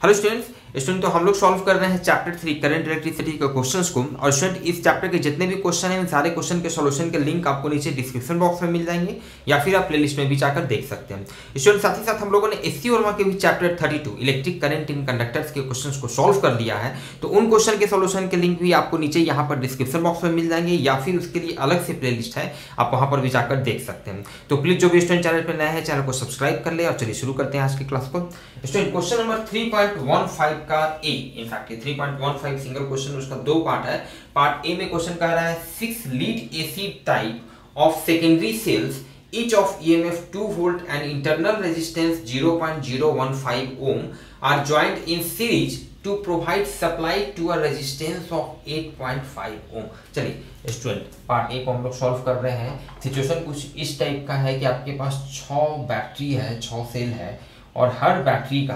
Hello student तो हम लोग सॉल्व कर रहे हैं चैप्टर 3 करंट इलेक्ट्रिसिटी के क्वेश्चंस को। और स्टूडेंट इस चैप्टर के जितने भी क्वेश्चन हैं उन सारे क्वेश्चन के सॉल्यूशन के लिंक आपको नीचे डिस्क्रिप्शन बॉक्स में मिल जाएंगे या फिर आप प्लेलिस्ट में भी जाकर देख सकते हैं। स्टूडेंट साथ ही साथ हम लोगों ने एससी वर्मा के भी chapter 32 electric current in conductors के क्वेश्चन को सॉल्व कर लिया है, तो उन क्वेश्चन के सॉल्यूशन के लिंक भी आपको नीचे यहाँ पर डिस्क्रिप्शन बॉक्स में मिल जाएंगे या फिर उसके लिए अलग से प्लेलिस्ट है, आप वहाँ पर भी जाकर देख सकते हैं। तो प्लीज जो भी स्टूडेंट चैनल पर नया है चैनल को सब्सक्राइब कर ले और चलिए शुरू करते हैं आज की क्लास को। स्टूडेंट क्वेश्चन नंबर 3.15 का ए, इनफैक्ट 3.15 सिंगल क्वेश्चन, उसका दो पार्ट है। पार्ट ए में क्वेश्चन कह रहा है 6 lead acid type of secondary cells each of EMF 2 volt and internal resistance 0.015 ohm are joined in series to provide supply to a resistance of 8.5 ohm। चलिए student part A को हम लोग solve कर रहे हैं। सिचुएशन कुछ इस type का है कि आपके पास 6 बैटरी है, 6 सेल है और हर बैटरी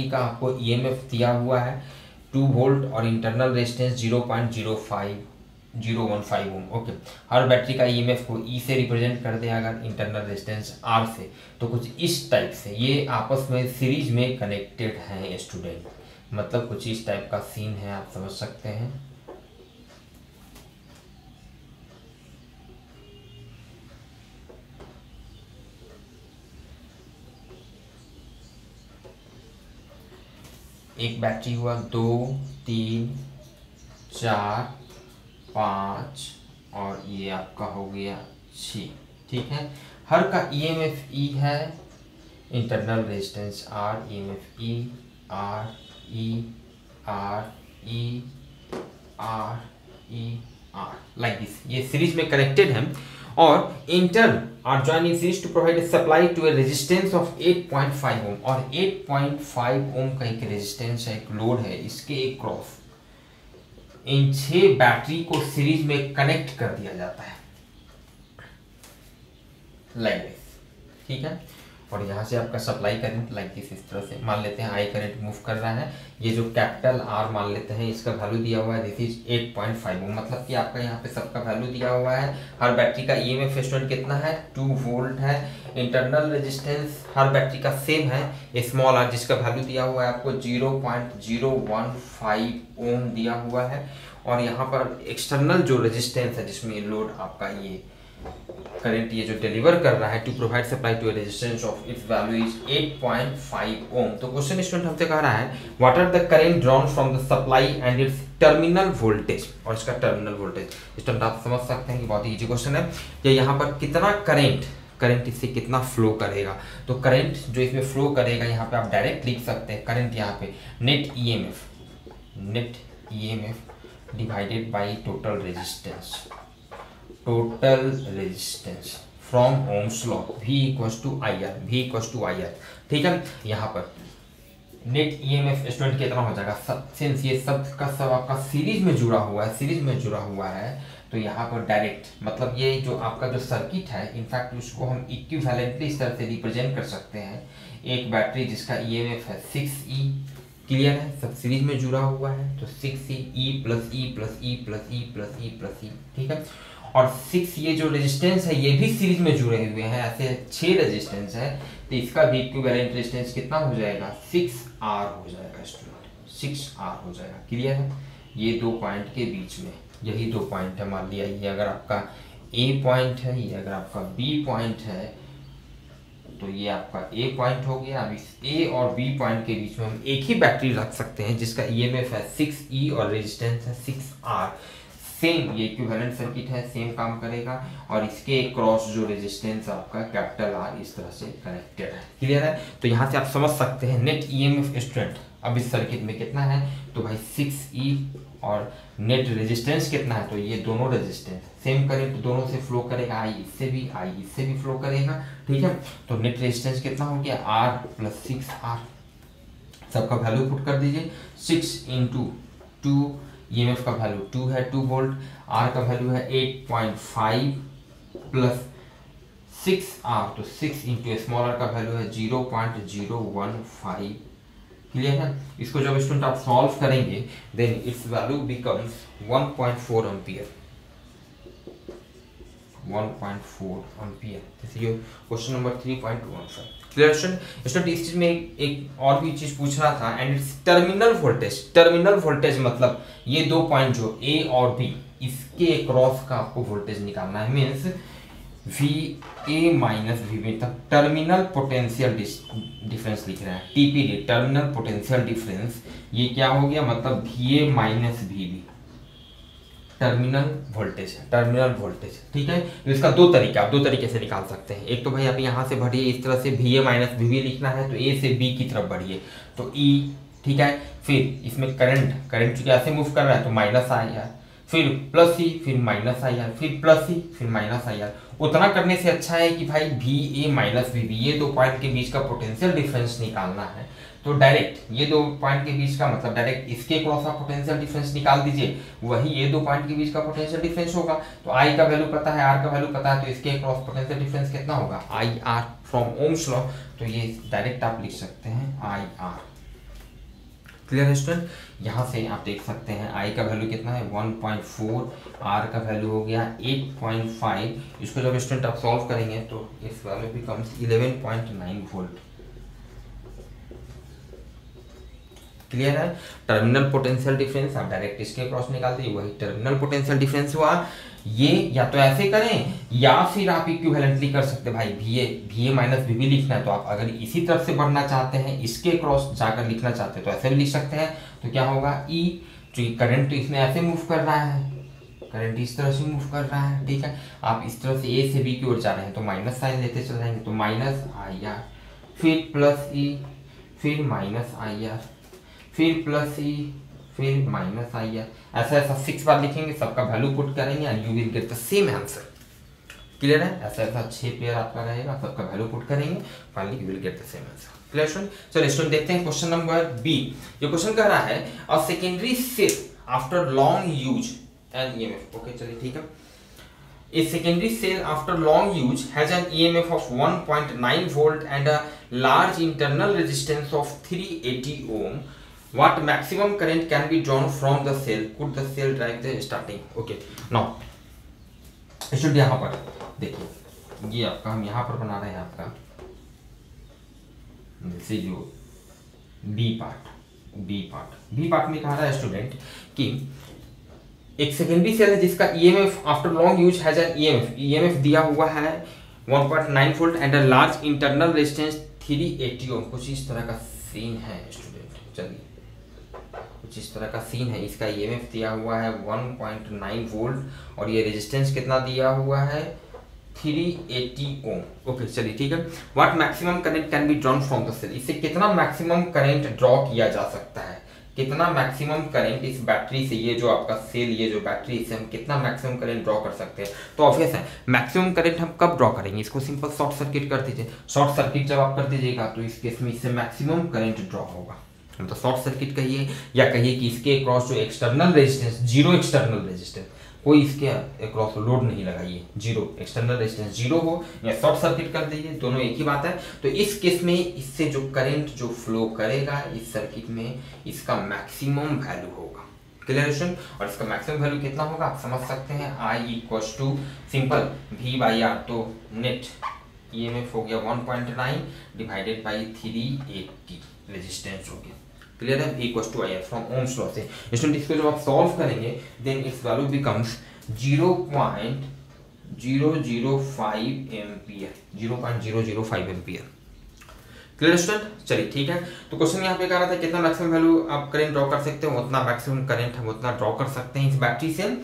का आपको EMF दिया हुआ है 2 वोल्ट और इंटरनल रेजिस्टेंस 0.015 ओम। ओके, हर बैटरी का EMF को E से रिप्रेजेंट कर दें अगर इंटरनल रेजिस्टेंस R से, तो कुछ इस टाइप से ये आपस में सीरीज में कनेक्टेड हैं स्टूडेंट। मतलब कुछ इस टाइप का सीन है, आप समझ सकते हैं। एक बैटरी हुआ 2 3 4 5 और ये आपका हो गया 6, ठीक है। हर का EMF E है, internal resistance R, EMF E R E R E R E R like this, ये सीरीज में कनेक्टेड है और inter R join in series to provide supply to a resistance of 8.5 ohm. और 8.5 ओम का एक resistance है, एक लोड है, इसके एक क्रॉस इन 6 बैटरी को सीरीज में कनेक्ट कर दिया जाता है लाइक दिस, ठीक है। और यहाँ से आपका सप्लाई करंट लाइक दिस, इस तरह से मान लेते हैं आई करंट मूव कर रहा है। ये जो कैपिटल आर मान लेते हैं, इसका वैल्यू दिया हुआ है दिस इज 8.5 ओम। मतलब कि आपका यहाँ पे सबका वैल्यू दिया हुआ है। हर बैटरी का EMF स्टूडेंट कितना है 2 वोल्ट है। इंटरनल रेजिस्टेंस हर बैटरी का सेम है स्मॉल आर, जिसका वैल्यू दिया हुआ है आपको 0.015 ओम दिया हुआ है। और यहाँ पर एक्सटर्नल जो रेजिस्टेंस है जिसमें लोड आपका ये करंट ये जो डिलीवर कर रहा है to provide supply to a resistance of its value is 8.5 ohm. तो क्वेश्चन स्टूडेंट हमसे कह रहा है what are the current drawn from the supply and its terminal voltage. और इसका टर्मिनल वोल्टेज स्टूडेंट आप समझ सकते हैं कि बहुत ही इजी क्वेश्चन है कि यहाँ पर कितना करंट इससे कितना फ्लो करेगा। तो करंट जो इसमें फ्लो करेगा यहाँ पे आप डायरेक्ट लिख सकते हैं करंट यहाँ पे net EMF divided by total resistance from Ohm's law V equals to IR, ठीक है। यहाँ पर नेट EMF स्टूडेंट कितना हो जाएगा, सिंस ये सब का सब आपका सीरीज में जुड़ा हुआ है, तो यहाँ पर डायरेक्ट मतलब ये जो आपका जो सर्किट है इनफैक्ट उसको हम इक्विवेलेंटली इस तरह से रिप्रेजेंट कर सकते हैं। एक बैटरी जिसका EMF है 6E, क्लियर है, सब सीरीज में जुड़ा हुआ है, तो 6E E plus E plus E plus E plus E plus E, ठीक है। और 6 ये जो रेजिस्टेंस है ये भी सीरीज में जुड़े हुए हैं, ऐसे 6 रेजिस्टेंस है, तो इसका भी इक्विवेलेंट रेजिस्टेंस कितना हो जाएगा 6R हो जाएगा स्टूडेंट, 6R हो जाएगा, क्लियर है। ये 2 पॉइंट के बीच में यही 2 पॉइंट है। मान लिया ये अगर आपका A पॉइंट है, ये अगर आपका B पॉइंट है, तो ये आपका A पॉइंट हो गया। अब इस A और B पॉइंट के बीच में हम एक ही बैटरी रख सकते हैं जिसका EMF है 6E और रेजिस्टेंस है 6R। सेम ये इक्विवेलेंट सर्किट है, सेम काम करेगा। और इसके क्रॉस जो रेजिस्टेंस आपका कैपिटल R इस तरह से कनेक्टेड है, क्लियर है। तो यहाँ से आप समझ सकते हैं नेट EMF स्टूडेंट अब इस सर्किट में कितना है, तो भाई 6E और नेट रेजिस्टेंस कितना है, तो ये दोनों रेजिस्टेंस सेम करंट दोनों से फ्लो करेगा, I इससे भी फ्लो करेगा, ठीक है। तो नेट रेजिस्टेंस कितना हो गया R प्लस 6R, सबका वैल्यू पुट कर दीजिए। 6 इंटू 2, EMF का वैल्यू 2 है 2 वोल्ट, R का वैल्यू है 8.5 प्लस 6R, तो 6 इंटू स्मॉल r का वैल्यू है 0.015, क्लियर है। इसको जब स्टूडेंट आप सॉल्व करेंगे then its value becomes 1.4 ampere, 1.4 ampere. This is your question number 3.15, clear student? इस चीज में एक और भी चीज पूछ रहा था, and its terminal voltage. Terminal voltage मतलब ये दो पॉइंट जो ए और बी, इसके क्रॉस का आपको वोल्टेज निकालना है। Means V A minus V B, तब टर्मिनल पोटेंशियल डिफरेंस लिख रहे हैं, टीपीडी, टर्मिनल पोटेंशियल डिफरेंस। ये क्या हो गया, मतलब V A minus V B terminal voltage है, टर्मिनल वोल्टेज। ठीक है, तो इसका दो तरीका, आप दो तरीके से निकाल सकते हैं। एक तो भाई आप यहाँ से बढ़िए, इस तरह से V A minus V B लिखना है तो ए से बी की तरफ बढ़िए तो ई, ठीक है। फिर इसमें करंट चूंकि ऐसे मूव कर रहा है तो माइनस आई आर, फिर प्लस ई, फिर माइनस आई आर, फिर प्लस ई, फिर माइनस आई आर। उतना करने से अच्छा है कि भाई V A minus V B, ये दो पॉइंट के बीच का पोटेंशियल डिफरेंस निकालना है तो डायरेक्ट ये दो पॉइंट के बीच का मतलब डायरेक्ट इसके क्रॉस का पोटेंशियल डिफरेंस निकाल दीजिए, वही ये दो पॉइंट के बीच का पोटेंशियल डिफरेंस होगा। तो आई का वैल्यू पता है, आर का वैल्यू पता है, तो इसके क्रॉस पोटेंशियल डिफरेंस कितना होगा, आई आर फ्रॉम ओम्स लॉ। तो ये डायरेक्ट आप लिख सकते हैं आई आर। Clear student? यहाँ से आप देख सकते हैं आई का वैल्यू कितना है 1.4, आर का वैल्यू हो गया 8.5। इसको जब स्टूडेंट आप सॉल्व करेंगे तो इस वैल्यू बिकम्स 11.9 वोल्ट। क्लियर है? टर्मिनल पोटेंशियल डिफरेंस आप डायरेक्ट इसके क्रॉस निकाल दीजिए, वही टर्मिनल पोटेंशियल डिफरेंस हुआ। ये या तो ऐसे करें या फिर आप इक्विवेलेंटली कर सकते हैं। भाई V A minus V B लिखना है तो आप अगर इसी तरफ से बढ़ना चाहते हैं, इसके क्रॉस जाकर लिखना चाहते हैं तो ऐसे भी लिख सकते हैं। तो क्या होगा ई, जो करंट तो इसमें ऐसे मूव कर रहा है, करंट इस तरह से मूव कर रहा है, ठीक है। आप इस तरह से ए से बी की ओर जा रहे हैं तो माइनस साइन लेते चल जाएंगे, तो माइनस आई आर, फिर प्लस ई, फिर माइनस आई आर, फिर प्लस ई, फिर माइनस आई आर। ऐसा 6 बार लिखेंगे, सबका वैल्यू पुट करेंगे and you will get the same answer. Clear है? ऐसा 6 पेयर आपका रहेगा, सबका वैल्यू पुट करेंगे, finally you will get the same answer. Clear student? चलिए स्टूडेंट देखते हैं क्वेश्चन नंबर बी। ये क्वेश्चन कह रहा है a secondary cell after long use an EMF. Okay चलिए ठीक है। A secondary cell after long use has an EMF of 1.9 volt and a large internal resistance of 380 ohm. What maximum current can be drawn from the cell? Could the cell drive the starting? Okay. Now, student यहाँ पर देखिए, ये आपका हम यहाँ पर बना रहे हैं आपका जैसे जो बी पार्ट में कहा रहा है स्टूडेंट कि एक सेकेंडरी सेल है जिसका EMF after long use has an EMF दिया हुआ है 1.9 volt and a large internal resistance 380 ओम। कुछ इस तरह का सीन है स्टूडेंट, चलिए कुछ इस तरह का सीन है। इसका ईएमएफ दिया हुआ है 1.9 वोल्ट और ये रेजिस्टेंस कितना दिया हुआ है 380 ओम। ओके चलिए ठीक है। What maximum current can be drawn from the cell? इससे कितना मैक्सिमम करंट ड्रॉ किया जा सकता है, कितना मैक्सिमम करंट इस बैटरी से, ये जो आपका सेल, ये जो बैटरी, इससे हम कितना मैक्सिमम करंट ड्रॉ कर सकते हैं? तो ऑब्वियस है मैक्सिमम करंट हम कब ड्रॉ करेंगे, इसको सिंपल शॉर्ट सर्किट कर दीजिए। शॉर्ट सर्किट जब आप कर दीजिएगा तो इस केस में इससे मैक्सिमम करंट ड्रॉ होगा। तो शॉर्ट सर्किट कहिए या कहिए कि इसके क्रॉस जो external resistance, zero external resistance, कोई इसके क्रॉस लोड नहीं लगाइए, जीरो एक्सटर्नल रेजिस्टेंस जीरो हो या शॉर्ट सर्किट कर दीजिए, दोनों एक ही बात है। तो इस केस में इससे जो करंट जो फ्लो करेगा इस सर्किट में, इसका मैक्सिमम वैल्यू होगा। Clear student? और इसका मैक्सिमम वैल्यू कितना होगा आप समझ सकते हैं, I equal to simple V/R, तो नेट ईएमएफ हो गया 1.9 डिवाइडेड बाई 380 रेजिस्टेंस हो गया। क्लियर है? V equal to I R from Ohm's law से। स्टूडेंट इसको जब आप सॉल्व करेंगे then its value becomes 0.005 ampere, 0.005 ampere. Clear student? चलिए ठीक है। तो क्वेश्चन यहाँ पे कह रहा था कितना मैक्सिमम वैल्यू आप करंट ड्रॉ कर सकते हो, उतना मैक्सिमम करंट हम उतना ड्रॉ कर सकते हैं इस बैटरी से।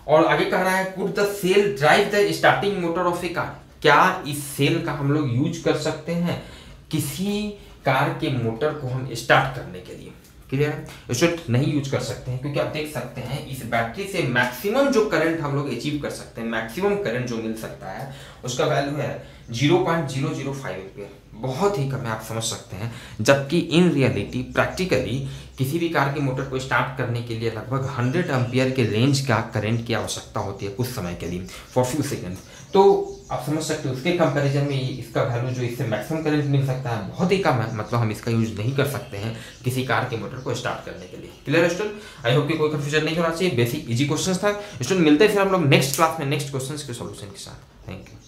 और आगे कह रहा है could the cell drive the starting motor of a car? क्या इस सेल का हम लोग यूज कर सकते हैं किसी कार के मोटर को हम स्टार्ट करने के लिए? क्लियर है? स्टूडेंट नहीं यूज कर सकते हैं क्योंकि आप देख सकते हैं इस बैटरी से मैक्सिमम जो करंट हम लोग अचीव कर सकते हैं, मैक्सिमम करंट जो मिल सकता है उसका वैल्यू है 0.005 एम्पियर। बहुत ही कम है, आप समझ सकते हैं। जबकि इन रियलिटी प्रैक्टिकली किसी भी कार के मोटर को स्टार्ट करने के लिए लगभग 100 एम्पियर के रेंज का करंट की आवश्यकता होती है कुछ समय के लिए, फॉर फ्यू सेकेंड। तो आप समझ सकते हो उसके कंपैरिजन में इसका वैल्यू जो इससे मैक्सिमम करंट मिल सकता है बहुत ही कम है, मतलब हम इसका यूज नहीं कर सकते हैं किसी कार के मोटर को स्टार्ट करने के लिए। Clear student? आई होप कि कोई कंफ्यूजन नहीं होना चाहिए। बेसिक इजी क्वेश्चन था स्टूडेंट। मिलते हैं फिर हम लोग नेक्स्ट क्लास में नेक्स्ट क्वेश्चन के सॉल्यूशन के साथ। Thank you.